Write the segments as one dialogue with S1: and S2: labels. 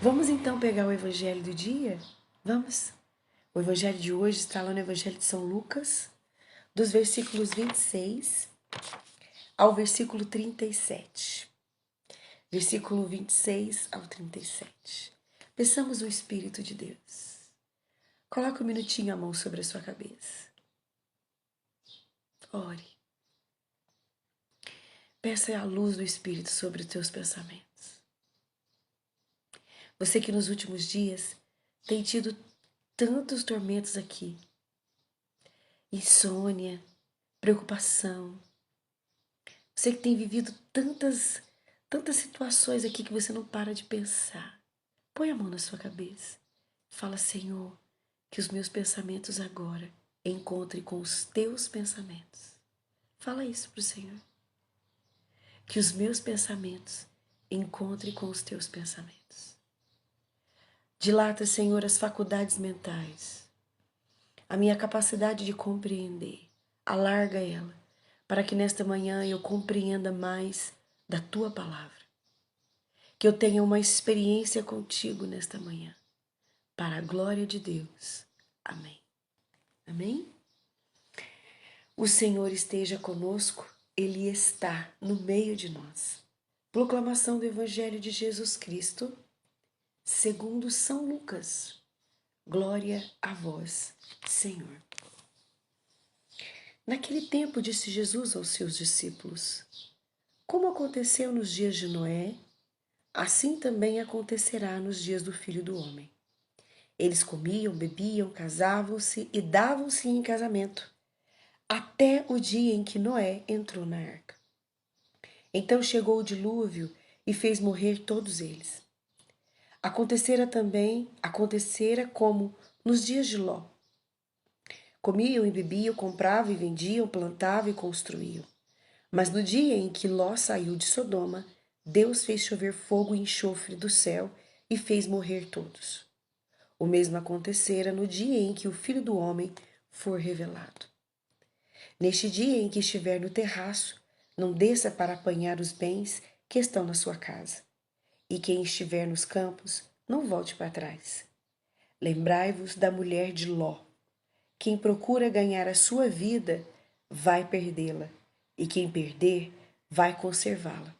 S1: Vamos então pegar o evangelho do dia? Vamos? O evangelho de hoje está lá no Evangelho de São Lucas, dos versículos 26 ao versículo 37. Versículo 26 ao 37. Peçamos o Espírito de Deus. Coloque um minutinho a mão sobre a sua cabeça. Ore. Peça a luz do Espírito sobre os teus pensamentos. Você que nos últimos dias tem tido tantos tormentos aqui. Insônia, preocupação. Você que tem vivido tantas situações aqui que você não para de pensar. Põe a mão na sua cabeça. Fala, Senhor, que os meus pensamentos agora encontrem com os teus pensamentos. Fala isso para o Senhor. Que os meus pensamentos encontrem com os teus pensamentos. Dilata, Senhor, as faculdades mentais, a minha capacidade de compreender. Alarga ela, para que nesta manhã eu compreenda mais da tua palavra. Que eu tenha uma experiência contigo nesta manhã, para a glória de Deus. Amém. Amém? O Senhor esteja conosco, Ele está no meio de nós. Proclamação do Evangelho de Jesus Cristo, segundo São Lucas. Glória a vós, Senhor. Naquele tempo disse Jesus aos seus discípulos: Como aconteceu nos dias de Noé, assim também acontecerá nos dias do Filho do Homem. Eles comiam, bebiam, casavam-se e davam-se em casamento, até o dia em que Noé entrou na arca. Então chegou o dilúvio e fez morrer todos eles. Acontecera como nos dias de Ló. Comiam e bebiam, compravam e vendiam, plantavam e construíam. Mas no dia em que Ló saiu de Sodoma, Deus fez chover fogo e enxofre do céu e fez morrer todos. O mesmo acontecera no dia em que o Filho do Homem for revelado. Neste dia em que estiver no terraço, não desça para apanhar os bens que estão na sua casa. E quem estiver nos campos, não volte para trás. Lembrai-vos da mulher de Ló. Quem procura ganhar a sua vida, vai perdê-la, e quem perder, vai conservá-la.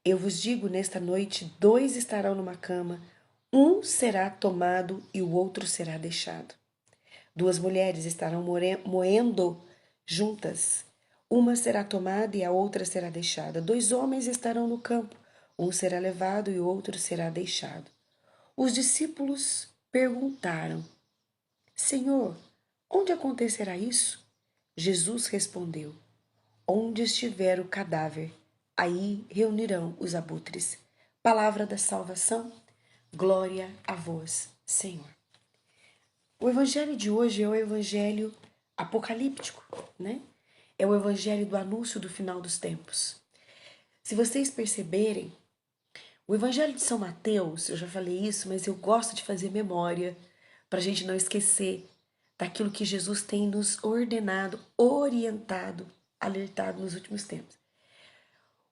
S1: Eu vos digo, nesta noite, 2 estarão numa cama, um será tomado e o outro será deixado. 2 mulheres estarão moendo juntas, uma será tomada e a outra será deixada. 2 homens estarão no campo, um será levado e o outro será deixado. Os discípulos perguntaram: Senhor, onde acontecerá isso? Jesus respondeu: Onde estiver o cadáver, aí reunirão os abutres. Palavra da salvação, glória a vós, Senhor. O evangelho de hoje é o evangelho apocalíptico, né? É o evangelho do anúncio do final dos tempos. Se vocês perceberem, o evangelho de São Mateus, eu já falei isso, mas eu gosto de fazer memória para a gente não esquecer daquilo que Jesus tem nos ordenado, orientado, alertado nos últimos tempos.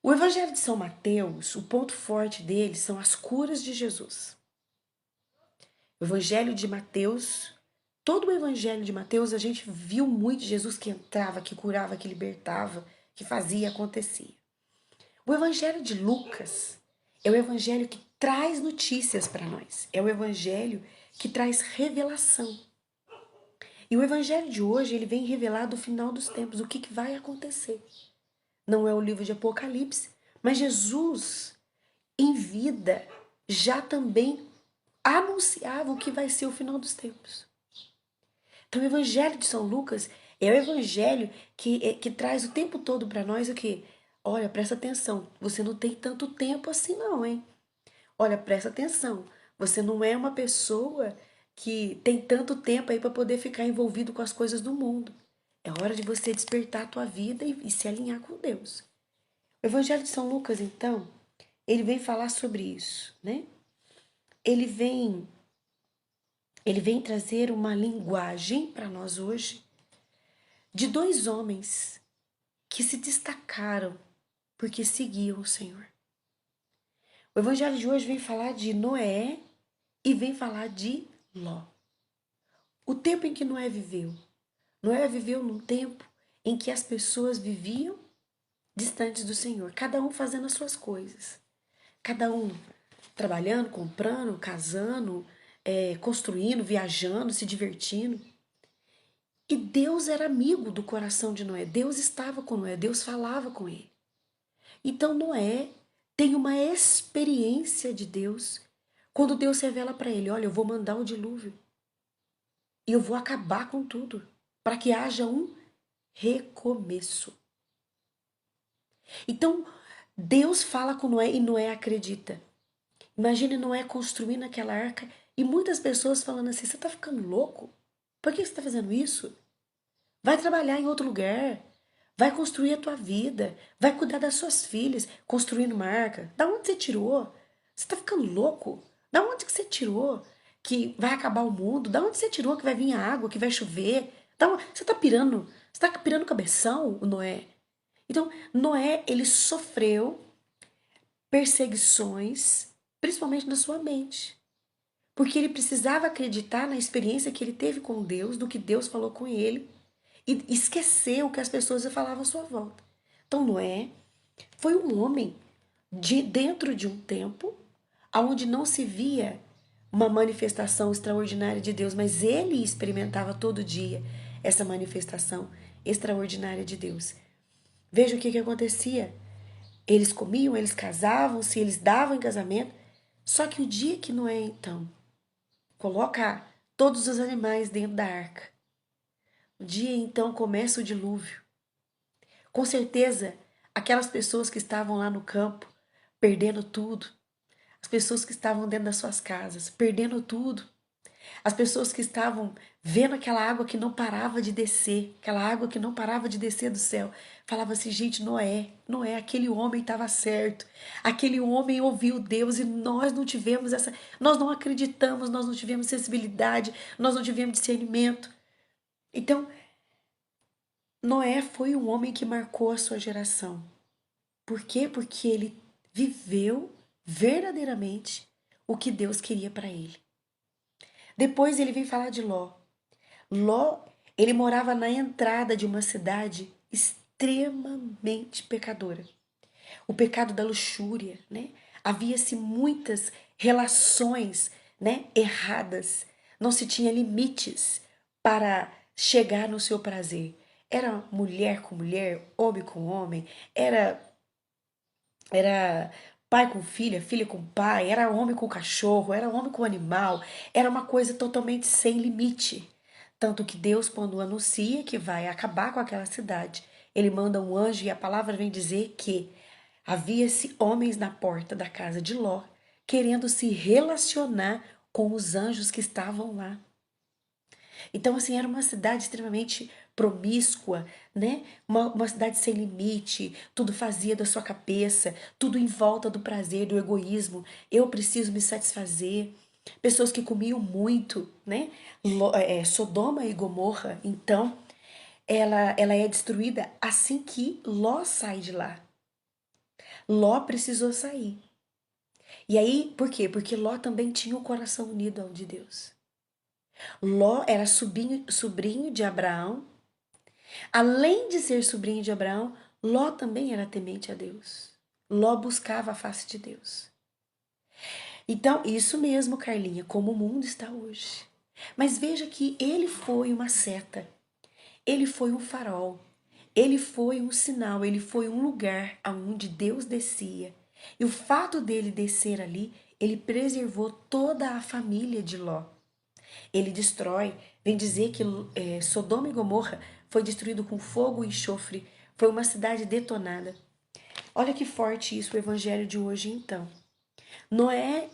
S1: O Evangelho de São Mateus, o ponto forte dele são as curas de Jesus. O Evangelho de Mateus, todo o Evangelho de Mateus, a gente viu muito Jesus que entrava, que curava, que libertava, que fazia e acontecia. O Evangelho de Lucas é o Evangelho que traz notícias para nós. É o Evangelho que traz revelação. E o Evangelho de hoje, ele vem revelar do final dos tempos, o que vai acontecer. Não é o livro de Apocalipse, mas Jesus, em vida, já também anunciava o que vai ser o final dos tempos. Então o Evangelho de São Lucas é o Evangelho que traz o tempo todo para nós o quê? Olha, presta atenção, você não tem tanto tempo assim não, hein? Olha, presta atenção, você não é uma pessoa que tem tanto tempo aí para poder ficar envolvido com as coisas do mundo. É hora de você despertar a tua vida e se alinhar com Deus. O Evangelho de São Lucas, então, ele vem falar sobre isso, né? Ele vem trazer uma linguagem para nós hoje de 2 homens que se destacaram porque seguiam o Senhor. O evangelho de hoje vem falar de Noé e vem falar de Ló. O tempo em que Noé viveu. Noé viveu num tempo em que as pessoas viviam distantes do Senhor, cada um fazendo as suas coisas. Cada um trabalhando, comprando, casando, construindo, viajando, se divertindo. E Deus era amigo do coração de Noé. Deus estava com Noé, Deus falava com ele. Então Noé tem uma experiência de Deus quando Deus revela para ele: olha, eu vou mandar o dilúvio e eu vou acabar com tudo para que haja um recomeço. Então Deus fala com Noé e Noé acredita. Imagine Noé construindo aquela arca e muitas pessoas falando assim: você está ficando louco? Por que você está fazendo isso? Vai trabalhar em outro lugar. Vai construir a tua vida. Vai cuidar das suas filhas, construindo uma arca. Da onde você tirou? Você está ficando louco? Da onde que você tirou que vai acabar o mundo? Da onde você tirou que vai vir a água, que vai chover? Você está pirando? Você está pirando cabeção, o Noé? Então, Noé, ele sofreu perseguições, principalmente na sua mente. Porque ele precisava acreditar na experiência que ele teve com Deus, do que Deus falou com ele, e esquecer o que as pessoas falavam à sua volta. Então Noé foi um homem dentro de um tempo onde não se via uma manifestação extraordinária de Deus, mas ele experimentava todo dia essa manifestação extraordinária de Deus. Veja o que acontecia. Eles comiam, eles casavam-se, eles davam em casamento. Só que o dia que Noé, então, coloca todos os animais dentro da arca, o dia então começa o dilúvio. Com certeza, aquelas pessoas que estavam lá no campo, perdendo tudo, as pessoas que estavam dentro das suas casas, perdendo tudo, as pessoas que estavam vendo aquela água que não parava de descer, aquela água que não parava de descer do céu, falava assim: gente, Noé, aquele homem estava certo, aquele homem ouviu Deus e nós não tivemos nós não acreditamos, nós não tivemos sensibilidade, nós não tivemos discernimento. Então, Noé foi um homem que marcou a sua geração. Por quê? Porque ele viveu verdadeiramente o que Deus queria para ele. Depois ele vem falar de Ló. Ló, ele morava na entrada de uma cidade extremamente pecadora. O pecado da luxúria, né? Havia-se muitas relações, né, erradas. Não se tinha limites para chegar no seu prazer. Era mulher com mulher, homem com homem, era pai com filha, filha com pai, era homem com cachorro, era homem com animal, era uma coisa totalmente sem limite. Tanto que Deus, quando anuncia que vai acabar com aquela cidade, ele manda um anjo e a palavra vem dizer que havia-se homens na porta da casa de Ló, querendo se relacionar com os anjos que estavam lá. Então, assim, era uma cidade extremamente promíscua, né? Uma cidade sem limite, tudo fazia da sua cabeça, tudo em volta do prazer, do egoísmo. Eu preciso me satisfazer. Pessoas que comiam muito, né? Sodoma e Gomorra, então, ela é destruída assim que Ló sai de lá. Ló precisou sair. E aí, por quê? Porque Ló também tinha o coração unido ao de Deus. Ló era sobrinho de Abraão. Além de ser sobrinho de Abraão, Ló também era temente a Deus. Ló buscava a face de Deus. Então, isso mesmo, Carlinha, como o mundo está hoje. Mas veja que ele foi uma seta, ele foi um farol, ele foi um sinal, ele foi um lugar aonde Deus descia. E o fato dele descer ali, ele preservou toda a família de Ló. Ele destrói, vem dizer que Sodoma e Gomorra foi destruído com fogo e enxofre, foi uma cidade detonada. Olha que forte isso, o evangelho de hoje então. Noé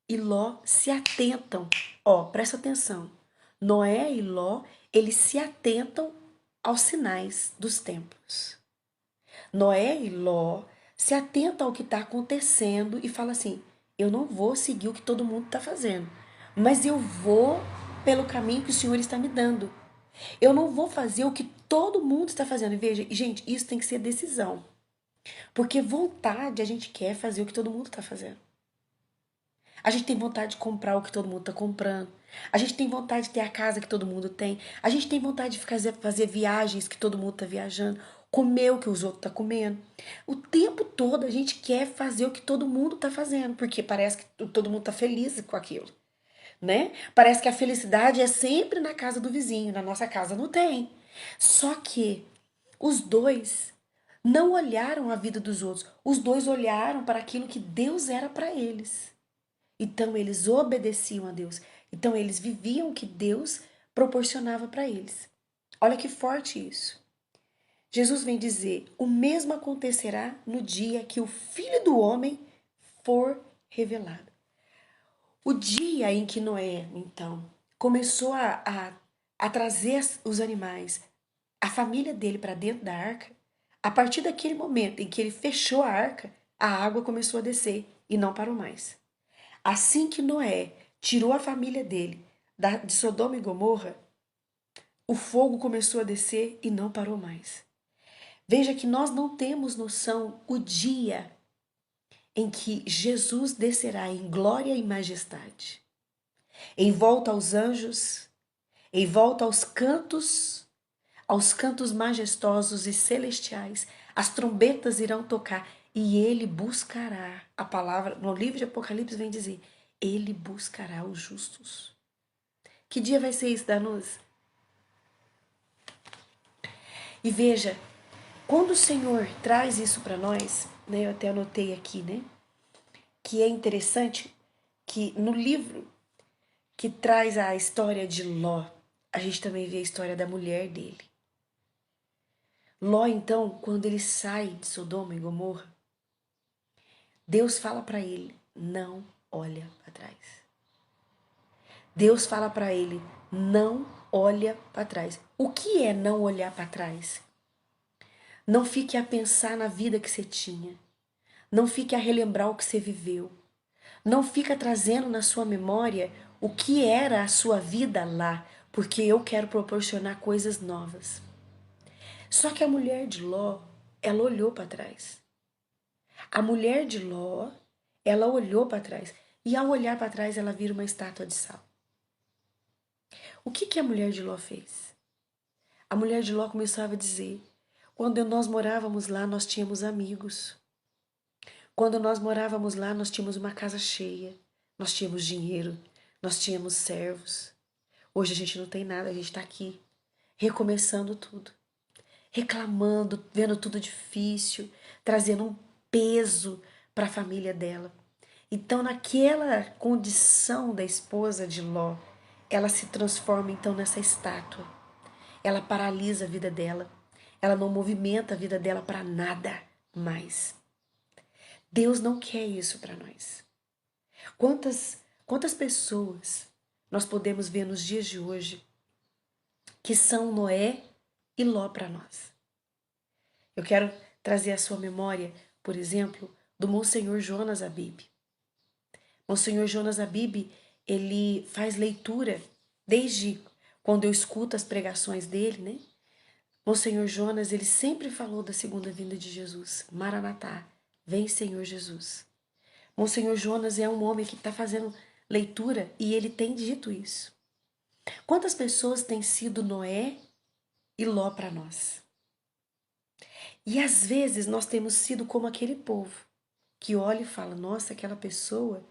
S1: e Ló se atentam, presta atenção. Noé e Ló, eles se atentam aos sinais dos tempos. Noé e Ló se atentam ao que está acontecendo e fala assim: eu não vou seguir o que todo mundo está fazendo, mas eu vou pelo caminho que o Senhor está me dando. Eu não vou fazer o que todo mundo está fazendo. E veja, gente, isso tem que ser decisão. Porque vontade a gente quer fazer o que todo mundo está fazendo. A gente tem vontade de comprar o que todo mundo está comprando. A gente tem vontade de ter a casa que todo mundo tem. A gente tem vontade de fazer viagens que todo mundo está viajando. Comer o que os outros estão comendo. O tempo todo a gente quer fazer o que todo mundo está fazendo. Porque parece que todo mundo está feliz com aquilo. Né? Parece que a felicidade é sempre na casa do vizinho. Na nossa casa não tem. Só que os dois não olharam a vida dos outros. Os dois olharam para aquilo que Deus era para eles. Então eles obedeciam a Deus. Então eles viviam o que Deus proporcionava para eles. Olha que forte isso. Jesus vem dizer: o mesmo acontecerá no dia que o Filho do Homem for revelado. O dia em que Noé, então, começou a trazer os animais, a família dele para dentro da arca, a partir daquele momento em que ele fechou a arca, a água começou a descer e não parou mais. Assim que Noé tirou a família dele de Sodoma e Gomorra, o fogo começou a descer e não parou mais. Veja que nós não temos noção o dia em que Jesus descerá em glória e majestade, em volta aos anjos, em volta aos cantos majestosos e celestiais, as trombetas irão tocar e ele buscará. A palavra no livro de Apocalipse vem dizer: ele buscará os justos. Que dia vai ser isso, Danus? E veja, quando o Senhor traz isso para nós, né, eu até anotei aqui, né, que é interessante que no livro que traz a história de Ló, a gente também vê a história da mulher dele. Ló, então, quando ele sai de Sodoma e Gomorra, Deus fala para ele: não olha para trás. Deus fala para ele: não olha para trás. O que é não olhar para trás? Não fique a pensar na vida que você tinha. Não fique a relembrar o que você viveu. Não fica trazendo na sua memória o que era a sua vida lá, porque eu quero proporcionar coisas novas. Só que a mulher de Ló, ela olhou para trás. A mulher de Ló, ela olhou para trás. E ao olhar para trás, ela vira uma estátua de sal. O que a mulher de Ló fez? A mulher de Ló começava a dizer: quando nós morávamos lá, nós tínhamos amigos. Quando nós morávamos lá, nós tínhamos uma casa cheia, nós tínhamos dinheiro, nós tínhamos servos. Hoje a gente não tem nada, a gente está aqui, recomeçando tudo, reclamando, vendo tudo difícil, trazendo um peso para a família dela. Então, naquela condição da esposa de Ló, ela se transforma então nessa estátua. Ela paralisa a vida dela, ela não movimenta a vida dela para nada mais. Deus não quer isso para nós. Quantas pessoas nós podemos ver nos dias de hoje que são Noé e Ló para nós? Eu quero trazer à sua memória, por exemplo, do Monsenhor Jonas Abib. Monsenhor Jonas Abib, ele faz leitura desde quando eu escuto as pregações dele, né? Monsenhor Jonas, ele sempre falou da segunda vinda de Jesus. Maranatá, vem Senhor Jesus. Monsenhor Jonas é um homem que está fazendo leitura e ele tem dito isso. Quantas pessoas têm sido Noé e Ló para nós? E às vezes nós temos sido como aquele povo que olha e fala: nossa, aquela pessoa,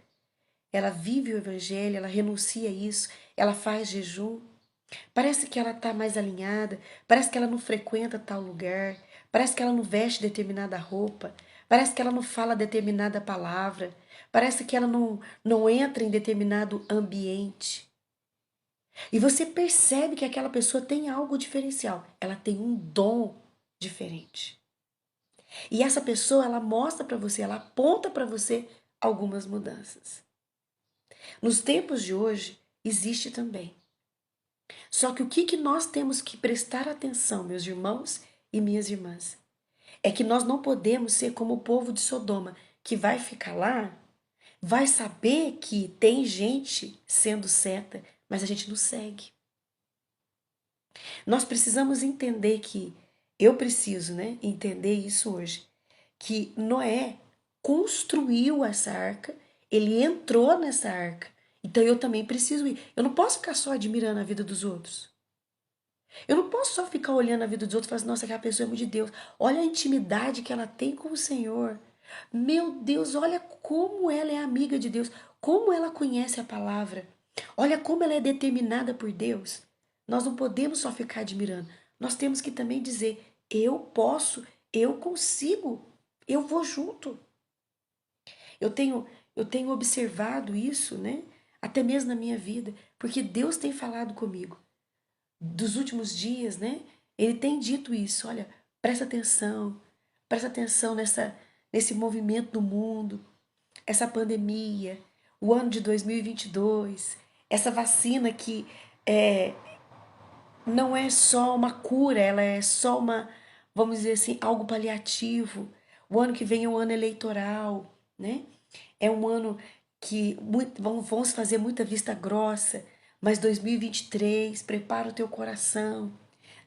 S1: ela vive o evangelho, ela renuncia a isso, ela faz jejum. Parece que ela está mais alinhada, parece que ela não frequenta tal lugar, parece que ela não veste determinada roupa, parece que ela não fala determinada palavra, parece que ela não entra em determinado ambiente. E você percebe que aquela pessoa tem algo diferencial, ela tem um dom diferente. E essa pessoa, ela mostra para você, ela aponta para você algumas mudanças. Nos tempos de hoje, existe também. Só que o que nós temos que prestar atenção, meus irmãos e minhas irmãs, é que nós não podemos ser como o povo de Sodoma, que vai ficar lá, vai saber que tem gente sendo certa, mas a gente não segue. Nós precisamos entender que, eu preciso, né, entender isso hoje, que Noé construiu essa arca, ele entrou nessa arca. Então eu também preciso ir. Eu não posso ficar só admirando a vida dos outros. Eu não posso só ficar olhando a vida dos outros e falar assim, nossa, aquela pessoa é muito de Deus. Olha a intimidade que ela tem com o Senhor. Meu Deus, olha como ela é amiga de Deus, como ela conhece a palavra. Olha como ela é determinada por Deus. Nós não podemos só ficar admirando. Nós temos que também dizer, eu posso, eu consigo, eu vou junto. Eu tenho, eu tenho observado isso, né? Até mesmo na minha vida, porque Deus tem falado comigo dos últimos dias, né? Ele tem dito isso, olha, presta atenção nesse movimento do mundo, essa pandemia, o ano de 2022, essa vacina que é, não é só uma cura, ela é só uma, vamos dizer assim, algo paliativo. O ano que vem é um ano eleitoral, né? É um ano que vamos fazer muita vista grossa, mas 2023, prepara o teu coração.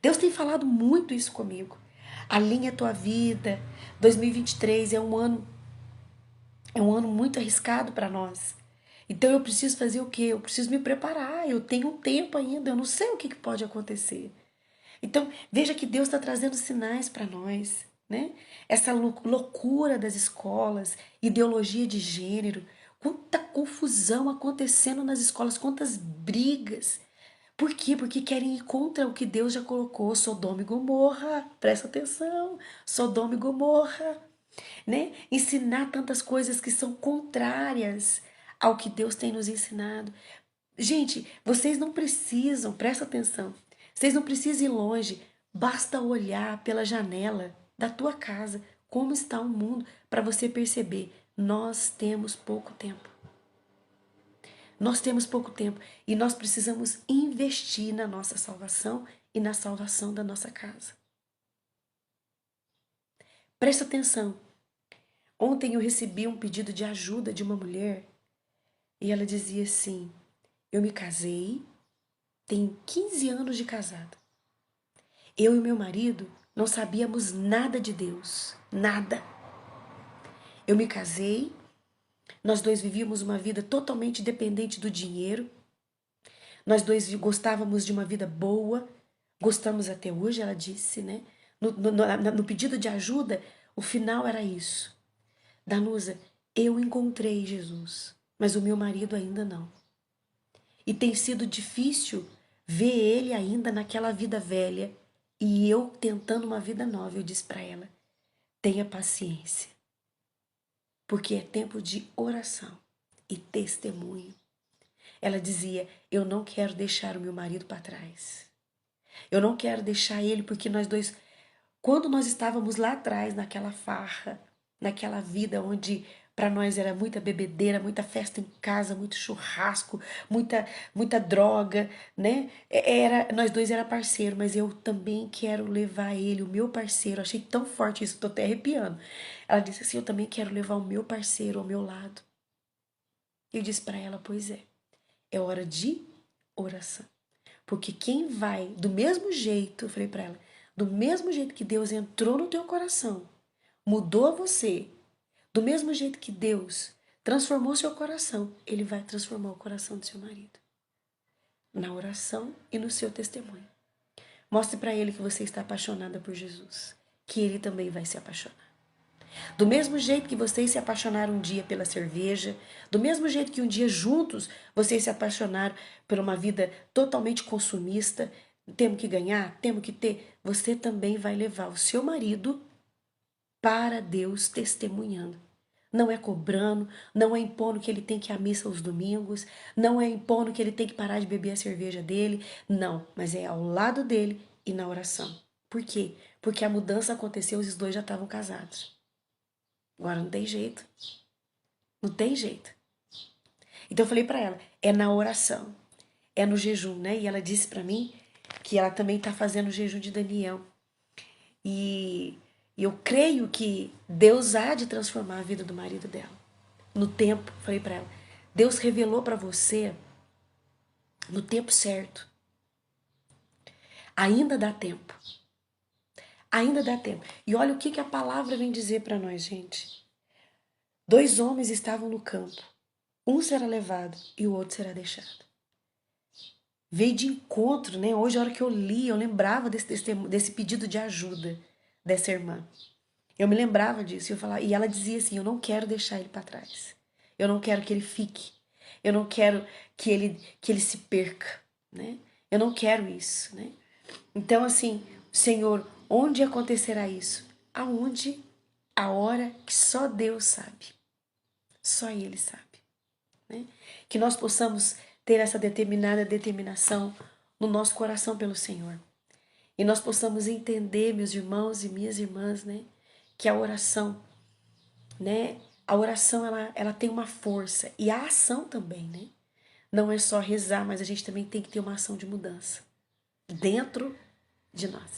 S1: Deus tem falado muito isso comigo. Alinha a tua vida. 2023 é um ano muito arriscado para nós. Então eu preciso fazer o quê? Eu preciso me preparar. Eu tenho um tempo ainda, eu não sei o que pode acontecer. Então, veja que Deus está trazendo sinais para nós, né? Essa loucura das escolas, ideologia de gênero, quanta confusão acontecendo nas escolas, quantas brigas. Por quê? Porque querem ir contra o que Deus já colocou, Sodoma e Gomorra. Presta atenção, Sodoma e Gomorra, né? Ensinar tantas coisas que são contrárias ao que Deus tem nos ensinado. Gente, vocês não precisam, presta atenção, vocês não precisam ir longe, basta olhar pela janela da tua casa como está o mundo para você perceber, nós temos pouco tempo. Nós temos pouco tempo e nós precisamos investir na nossa salvação e na salvação da nossa casa. Presta atenção. Ontem eu recebi um pedido de ajuda de uma mulher e ela dizia assim: eu me casei, tenho 15 anos de casada. Eu e meu marido não sabíamos nada de Deus, nada. Eu me casei, nós dois vivíamos uma vida totalmente dependente do dinheiro. Nós dois gostávamos de uma vida boa, gostamos até hoje, ela disse, né? No pedido de ajuda, o final era isso. Danusa, eu encontrei Jesus, mas o meu marido ainda não. E tem sido difícil ver ele ainda naquela vida velha e eu tentando uma vida nova. Eu disse para ela, tenha paciência, porque é tempo de oração e testemunho. Ela dizia, eu não quero deixar o meu marido para trás. Eu não quero deixar ele porque nós dois, quando nós estávamos lá atrás, naquela farra, naquela vida onde para nós era muita bebedeira, muita festa em casa, muito churrasco, muita droga, né? Nós dois era parceiro, mas eu também quero levar ele, o meu parceiro. Achei tão forte isso, tô até arrepiando. Ela disse assim, eu também quero levar o meu parceiro ao meu lado. Eu disse para ela, pois é hora de oração. Porque quem vai do mesmo jeito, eu falei para ela, do mesmo jeito que Deus entrou no teu coração, mudou você, do mesmo jeito que Deus transformou seu coração, Ele vai transformar o coração do seu marido. Na oração e no seu testemunho. Mostre para ele que você está apaixonada por Jesus, que ele também vai se apaixonar. Do mesmo jeito que vocês se apaixonaram um dia pela cerveja, do mesmo jeito que um dia juntos vocês se apaixonaram por uma vida totalmente consumista, temos que ganhar, temos que ter, você também vai levar o seu marido para Deus testemunhando. Não é cobrando, não é impondo que ele tem que ir à missa aos domingos, não é impondo que ele tem que parar de beber a cerveja dele, não, mas é ao lado dele e na oração. Por quê? Porque a mudança aconteceu, os dois já estavam casados. Agora não tem jeito. Não tem jeito. Então eu falei para ela, é na oração, é no jejum, né? E ela disse para mim que ela também está fazendo o jejum de Daniel. E eu creio que Deus há de transformar a vida do marido dela. No tempo, falei para ela, Deus revelou para você no tempo certo. Ainda dá tempo. Ainda dá tempo. E olha o que a palavra vem dizer para nós, gente. 2 homens estavam no campo. Um será levado e o outro será deixado. Veio de encontro, né? Hoje, a hora que eu li, eu lembrava desse pedido de ajuda dessa irmã. Eu me lembrava disso. E ela dizia assim, eu não quero deixar ele para trás. Eu não quero que ele fique. Eu não quero que ele se perca, né? Eu não quero isso, né? Então, assim, Senhor, onde acontecerá isso? Aonde? A hora que só Deus sabe. Só Ele sabe, né? Que nós possamos ter essa determinação no nosso coração pelo Senhor. E nós possamos entender, meus irmãos e minhas irmãs, né? Que a oração, né? A oração, ela tem uma força. E a ação também, né? Não é só rezar, mas a gente também tem que ter uma ação de mudança. Dentro de nós.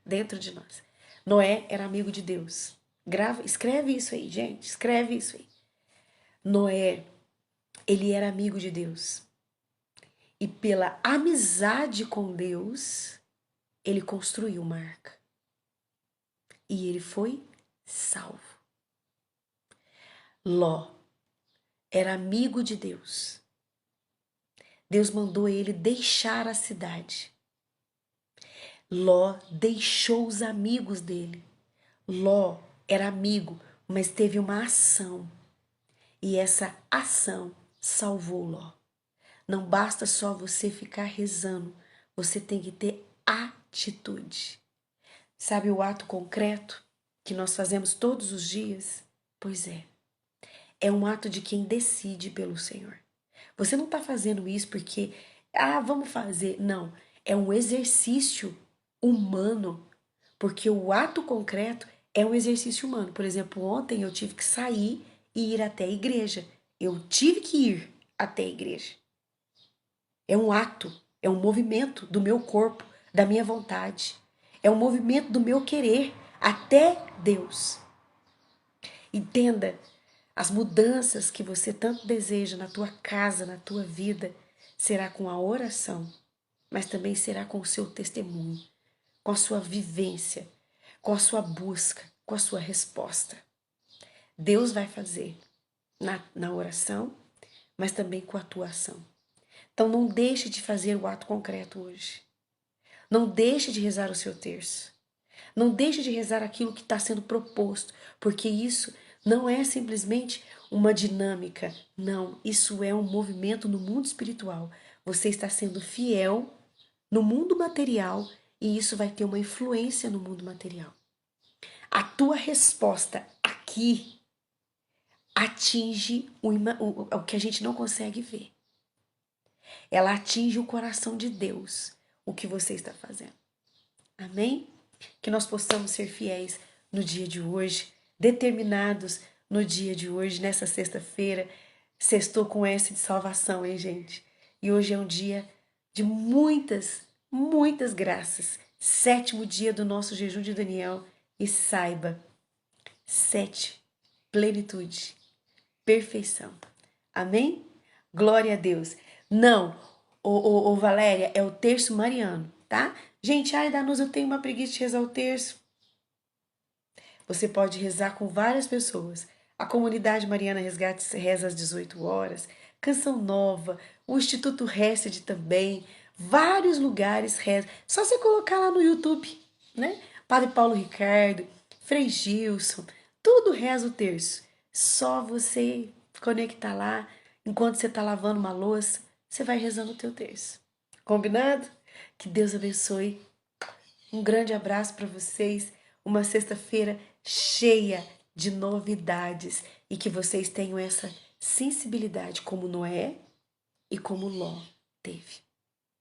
S1: Dentro de nós. Noé era amigo de Deus. Escreve isso aí, gente. Escreve isso aí. Noé, ele era amigo de Deus. E pela amizade com Deus, ele construiu uma arca. E ele foi salvo. Ló era amigo de Deus. Deus mandou ele deixar a cidade. Ló deixou os amigos dele. Ló era amigo, mas teve uma ação. E essa ação salvou Ló. Não basta só você ficar rezando, você tem que ter atitude. Sabe o ato concreto que nós fazemos todos os dias? Pois é um ato de quem decide pelo Senhor. Você não está fazendo isso porque, vamos fazer. Não, é um exercício humano, porque o ato concreto é um exercício humano. Por exemplo, ontem eu tive que sair e ir até a igreja. Eu tive que ir até a igreja. É um ato, é um movimento do meu corpo, da minha vontade. É um movimento do meu querer até Deus. Entenda, as mudanças que você tanto deseja na tua casa, na tua vida, será com a oração, mas também será com o seu testemunho, com a sua vivência, com a sua busca, com a sua resposta. Deus vai fazer na oração, mas também com a tua ação. Então não deixe de fazer o ato concreto hoje. Não deixe de rezar o seu terço. Não deixe de rezar aquilo que está sendo proposto, porque isso não é simplesmente uma dinâmica. Não, isso é um movimento no mundo espiritual. Você está sendo fiel no mundo material e isso vai ter uma influência no mundo material. A tua resposta aqui atinge o que a gente não consegue ver. Ela atinge o coração de Deus, o que você está fazendo. Amém? Que nós possamos ser fiéis no dia de hoje, determinados no dia de hoje, nessa sexta-feira. Sextou com S de salvação, hein, gente? E hoje é um dia de muitas, muitas graças. 7º dia do nosso jejum de Daniel. E saiba, 7, plenitude, perfeição. Amém? Glória a Deus. Não, ô Valéria, é o terço mariano, tá? Gente, Danusa, eu tenho uma preguiça de rezar o terço. Você pode rezar com várias pessoas. A comunidade Mariana Resgate reza às 18 horas. Canção Nova, o Instituto Hesed também. Vários lugares rezam. Só você colocar lá no YouTube, né? Padre Paulo Ricardo, Frei Gilson, tudo reza o terço. Só você conectar lá, enquanto você está lavando uma louça, você vai rezando o teu terço. Combinado? Que Deus abençoe. Um grande abraço para vocês. Uma sexta-feira cheia de novidades e que vocês tenham essa sensibilidade como Noé e como Ló teve.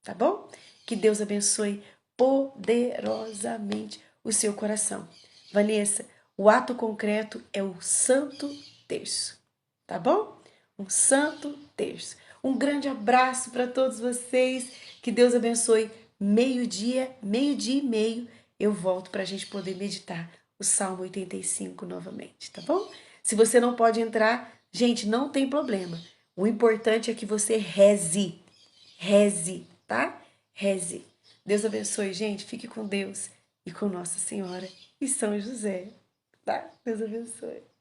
S1: Tá bom? Que Deus abençoe poderosamente o seu coração. Vanessa, o ato concreto é o Santo Terço. Tá bom? Um Santo Terço. Um grande abraço para todos vocês. Que Deus abençoe. Meio-dia e meio, eu volto para a gente poder meditar o Salmo 85 novamente, tá bom? Se você não pode entrar, gente, não tem problema. O importante é que você reze. Reze, tá? Reze. Deus abençoe, gente. Fique com Deus. e com Nossa Senhora e São José. Tá? Deus abençoe.